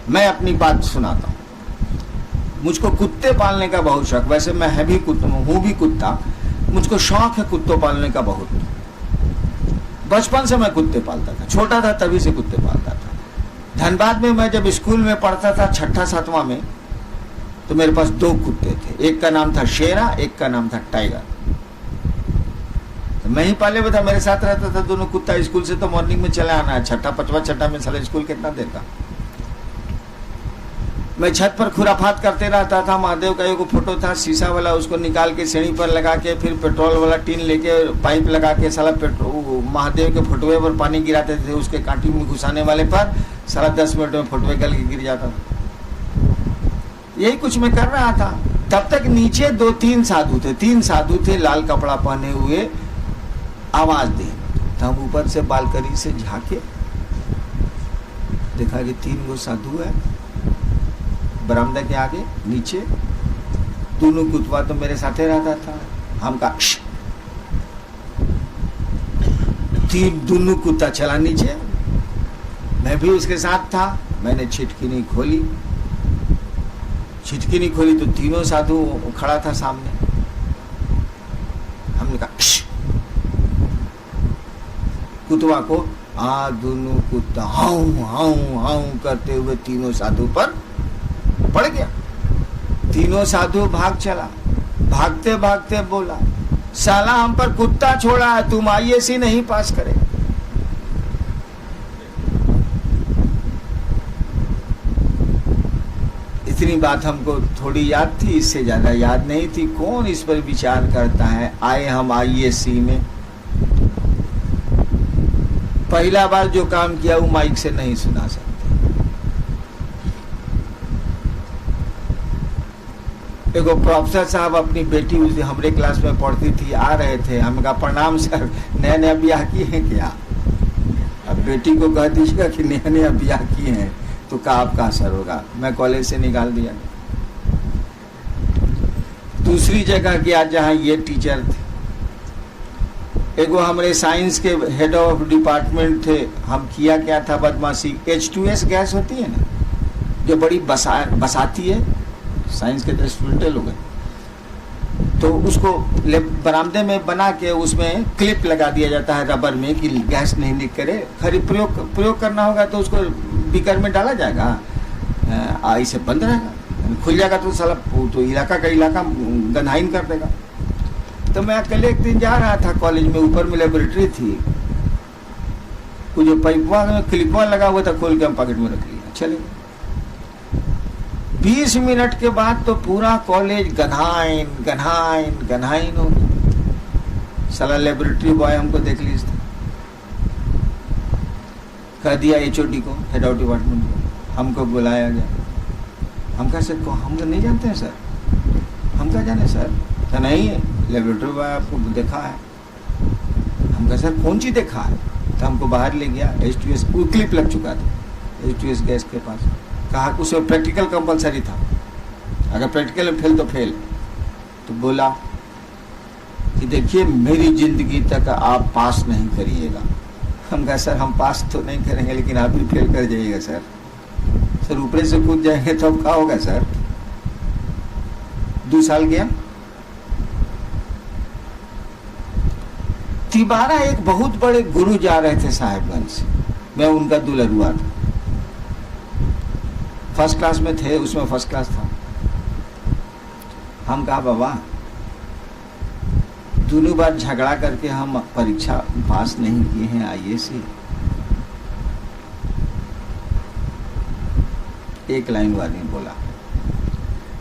मैं अपनी बात सुनाता हूँ। मुझको कुत्ते पालने का बहुत शौक, वैसे मैं है भी कुत्ता, हूँ भी कुत्ता, मुझको शौक है कुत्तों पालने का बहुत। बचपन से मैं कुत्ते पालता था, छोटा था तभी से कुत्ते पालता था। धनबाद में मैं जब स्कूल में पढ़ता था 6-7वां में, तो मेरे पास 2 कुत्ते थे, एक का नाम था शेरा, एक का नाम था टाइगर। तो मैं ही पाले हुए था, मेरे साथ रहता था दोनों कुत्ता। स्कूल से तो मॉर्निंग में चले आना है, 6-5 में साले स्कूल कितना देर का। मैं छत पर खुराफात करते रहता था। महादेव का एक फोटो था शीशा वाला, उसको निकाल के सीढ़ी पर लगा के, फिर पेट्रोल वाला टीन लेके पाइप लगा के साला महादेव के फोटोए पर पानी गिराते थे, उसके कांटी में घुसाने वाले पर साला 10 मिनट में फोटोए गल के गिर जाता था। यही कुछ मैं कर रहा था। तब तक नीचे 2-3 साधु थे, 3 साधु थे लाल कपड़ा पहने हुए, आवाज दे। तो हम ऊपर से बालकनी से झांके, देखा कि 3 गो साधु है बरामदा के आगे नीचे। दोनों कुत्ता तो मेरे साथ रहता था। हम का दोनों कुत्ता चला नीचे, मैं भी उसके साथ था। मैंने छिटकी नहीं खोली तो तीनों साधु खड़ा था सामने। हमने कहा कुत्ता को, दोनों कुत्ता हाउ हाउ हाउ करते हुए तीनों साधु पर पड़ गया। तीनों साधु भाग चला। भागते भागते बोला, साला हम पर कुत्ता छोड़ा है, तुम IAC नहीं पास करे। इतनी बात हमको थोड़ी याद थी, इससे ज्यादा याद नहीं थी। कौन इस पर विचार करता है। आए हम IAC में, पहला बार जो काम किया वो माइक से नहीं सुना सकते। देखो प्रोफेसर साहब अपनी बेटी उस हमारे क्लास में पढ़ती थी, आ रहे थे। हम कहा प्रणाम सर, नया नया ब्याह किए हैं क्या? अब बेटी को कह दीजिएगा कि नया नया ब्याह किए हैं, तो कहा आपका असर होगा। मैं कॉलेज से निकाल दिया। दूसरी जगह गया जहाँ ये टीचर थे, एगो हमारे साइंस के हेड ऑफ डिपार्टमेंट थे। हम किया क्या था बदमाशी, H2S गैस होती है ना, जो बड़ी बसाती है, साइंस के तो स्टूडेंट लोग हैं, तो उसको बरामदे में बना के उसमें क्लिप लगा दिया जाता है रबर में कि गैस नहीं लीक करे। खरी प्रयोग करना होगा तो उसको बीकर में डाला जाएगा, आई से बंद रहेगा, खुल जाएगा तो साला तो इलाका का इलाका गंधाइन कर देगा। तो मैं अकेले एक दिन जा रहा था कॉलेज में, ऊपर में लेबोरेटरी थी, वो जो पाइपवा में क्लिपवा लगा हुआ था, खोल के हम पॉकेट में रख लिया, चले। 20 मिनट के बाद तो पूरा कॉलेज गन्हाइन हो गया। साला लेबोरेटरी बॉय हमको देख ली, कह दिया HOD को, हेड ऑफ डिपार्टमेंट को। हमको बुलाया गया। हम कहा सर हम तो नहीं जानते हैं सर। हम क्या जाने सर? क्या नहीं है, लेबोरेटरी बॉय आपको देखा है। हम कहा सर कौन चीज देखा है? तो हमको बाहर ले गया, H2S क्लिप लग चुका था H2S गैस के पास। कहा उसमें प्रैक्टिकल कंपलसरी था, अगर प्रैक्टिकल में फेल तो फेल। तो बोला कि देखिए मेरी जिंदगी तक आप पास नहीं करिएगा। हम कहा सर हम पास तो नहीं करेंगे, लेकिन आप भी फेल कर जाइएगा सर। सर ऊपर से कूद जाएंगे तो अब क्या होगा सर? 2 साल गया। तिबारा एक बहुत बड़े गुरु जा रहे थे साहेबगंज से, मैं उनका दुल्हरुआ था। फर्स्ट क्लास में थे, उसमें फर्स्ट क्लास था। हम कहा बाबा दोनों बार झगड़ा करके हम परीक्षा पास नहीं किए हैं IAC। एक लाइन वाली बोला,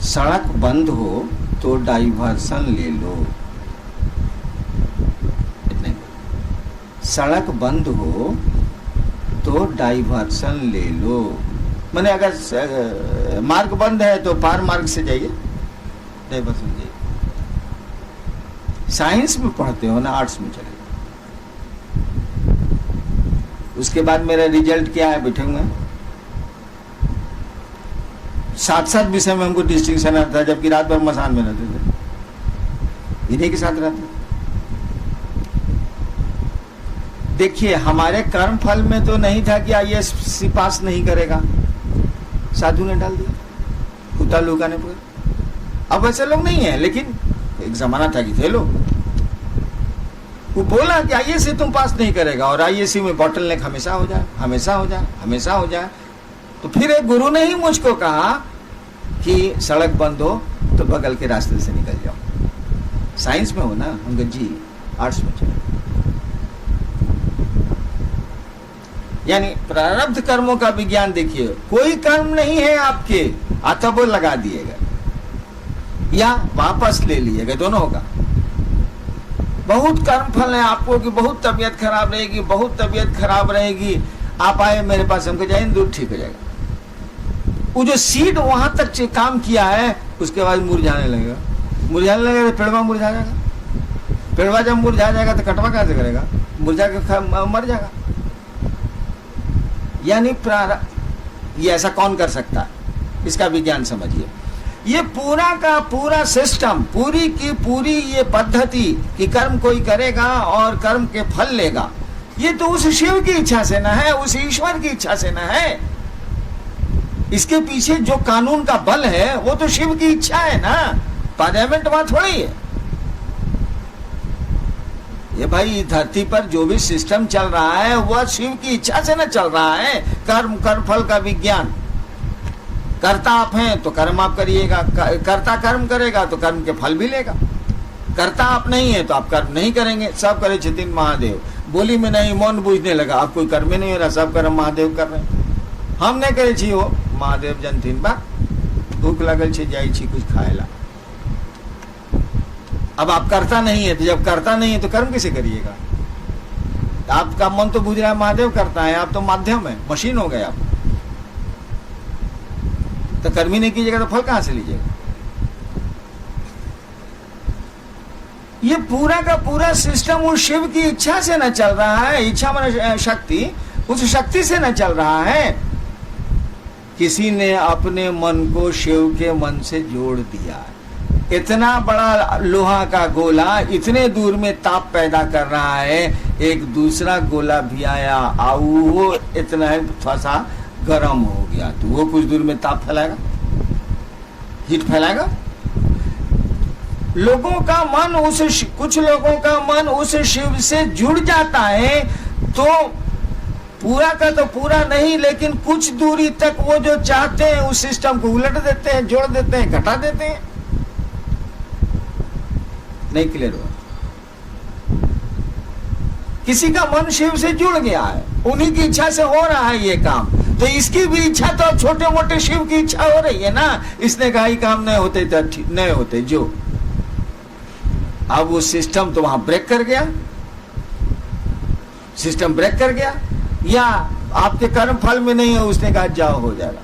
सड़क बंद हो तो डाइवर्सन ले लो। इतने, सड़क बंद हो तो डाइवर्सन ले लो। मैंने अगर मार्ग बंद है तो पार मार्ग से जाइए, डाइवर्सन जाइए। साइंस में पढ़ते हो ना, आर्ट्स में चले। उसके बाद मेरा रिजल्ट क्या है, बैठे हुए 7 विषय में हमको डिस्टिंक्शन आता था, जबकि रात भर मसान में रहते थे, इन्हीं के साथ रहते। देखिए हमारे कर्म फल में तो नहीं था कि IAS पास नहीं करेगा। साधु ने डाल दिया, कुत्ता लुकाने पर। अब वैसे लोग नहीं है, लेकिन एक जमाना था कि थे लोग। वो बोला कि आईएससी तुम पास नहीं करेगा, और आईएससी में बॉटल नेक हमेशा हो जाए, हमेशा हो जाए, हमेशा हो जाए। तो फिर एक गुरु ने ही मुझको कहा कि सड़क बंद हो तो बगल के रास्ते से निकल जाओ। साइंस में हो ना, हम कहा जी आर्ट्स में चले। यानी प्रारब्ध कर्मों का विज्ञान देखिए, कोई कर्म नहीं है आपके, आता वो लगा दिएगा या वापस ले लिएगा, दोनों होगा। बहुत कर्म फल है आपको कि बहुत तबीयत खराब रहेगी, बहुत तबीयत खराब रहेगी, आप आए मेरे पास, हमको जाए दूर ठीक हो जाएगा। वो जो सीड वहां तक काम किया है, उसके बाद मुरझाने लगेगा, मुरझाने लगेगा तो पेड़वा मुरझा जाएगा। पेड़वा जब मुरझा जाएगा तो कटवा कैसे करेगा, मुरझा के मर जाएगा। यानी ये ऐसा कौन कर सकता है, इसका विज्ञान समझिए। ये पूरा का पूरा सिस्टम, पूरी की पूरी ये पद्धति कि कर्म कोई करेगा और कर्म के फल लेगा, ये तो उस शिव की इच्छा से न है, उस ईश्वर की इच्छा से न है। इसके पीछे जो कानून का बल है वो तो शिव की इच्छा है ना, पार्लियामेंट वहां थोड़ी है। ये भाई धरती पर जो भी सिस्टम चल रहा है वह शिव की इच्छा से न चल रहा है। कर्म फल का विज्ञान, कर्ता आप हैं तो कर्म आप करिएगा, कर्ता कर्म करेगा तो कर्म के फल भी लेगा। कर्ता आप नहीं है तो आप कर्म नहीं करेंगे। सब करे छथिन महादेव, बोली में नहीं मौन बूझने लगा, आप कोई कर्म नहीं हो रहा, सब कर्म महादेव कर रहे हैं। हम नहीं करे छी हो महादेव जनथिन बा, भूख लगल छे जाई छी कुछ खाएला। अब आप करता नहीं है, तो जब करता नहीं है तो कर्म कैसे करिएगा। आपका मन तो बुझ रहा है महादेव करता है, आप तो माध्यम है, मशीन हो गए आप। तो कर्म ही नहीं कीजिएगा तो फल कहां से लीजिएगा। ये पूरा का पूरा सिस्टम उस शिव की इच्छा से न चल रहा है। इच्छा माने शक्ति, उस शक्ति से न चल रहा है। किसी ने अपने मन को शिव के मन से जोड़ दिया। इतना बड़ा लोहा का गोला इतने दूर में ताप पैदा कर रहा है, एक दूसरा गोला भी आया, वो इतना थोड़ा सा गर्म हो गया, तो वो कुछ दूर में ताप फैलाएगा, हीट फैलाएगा। लोगों का मन कुछ लोगों का मन उस शिव से जुड़ जाता है, तो पूरा का तो पूरा नहीं, लेकिन कुछ दूरी तक वो जो चाहते हैं उस सिस्टम को उलट देते हैं, जोड़ देते हैं, घटा देते हैं। नहीं क्लियर हुआ। किसी का मन शिव से जुड़ गया है, उन्हीं की इच्छा से हो रहा है ये काम, तो इसकी भी इच्छा तो छोटे मोटे शिव की इच्छा हो रही है ना। इसने कहा ही काम नहीं होते तो नहीं होते जो। अब वो सिस्टम तो वहां ब्रेक कर गया, सिस्टम ब्रेक कर गया, या आपके कर्म फल में नहीं है, उसने कहा जाओ हो जाएगा।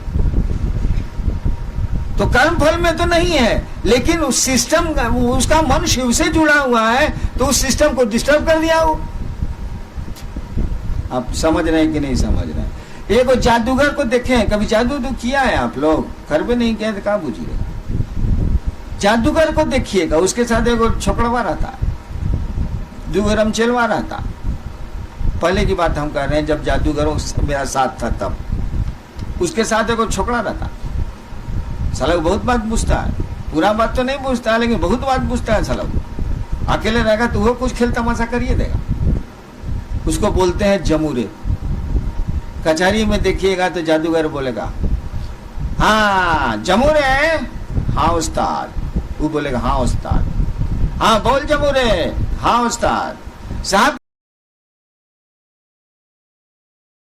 तो कर्म फल में तो नहीं है, लेकिन उस सिस्टम उसका मन शिव से जुड़ा हुआ है, तो उस सिस्टम को डिस्टर्ब कर दिया वो। आप समझ रहे हैं कि नहीं समझ रहे हैं। एक जादूगर को देखें, कभी जादू तो किया है आप लोग, घर पे नहीं किया तो कहा बुझिए। जादूगर को देखिएगा, उसके साथ एक छोकड़वा रहता, दुगरम चेलवा रहता। पहले की बात हम कर रहे हैं, जब जादूगरों मेरा साथ था तब। उसके साथ एक छोकरा रहता, साला बहुत बात पूछता है, पूरा बात तो नहीं पूछता है, लेकिन बहुत बात पूछता है। साला अकेले रहेगा तो वो कुछ खेल तमाशा करिए देगा। उसको बोलते हैं जमूरे। कचहरी में देखिएगा तो जादूगर बोलेगा हाँ जमूरे, हाँ उस्ताद। वो बोलेगा हाँ उस्ताद, हाँ बोल जमूरे, हाँ उस्ताद साहब।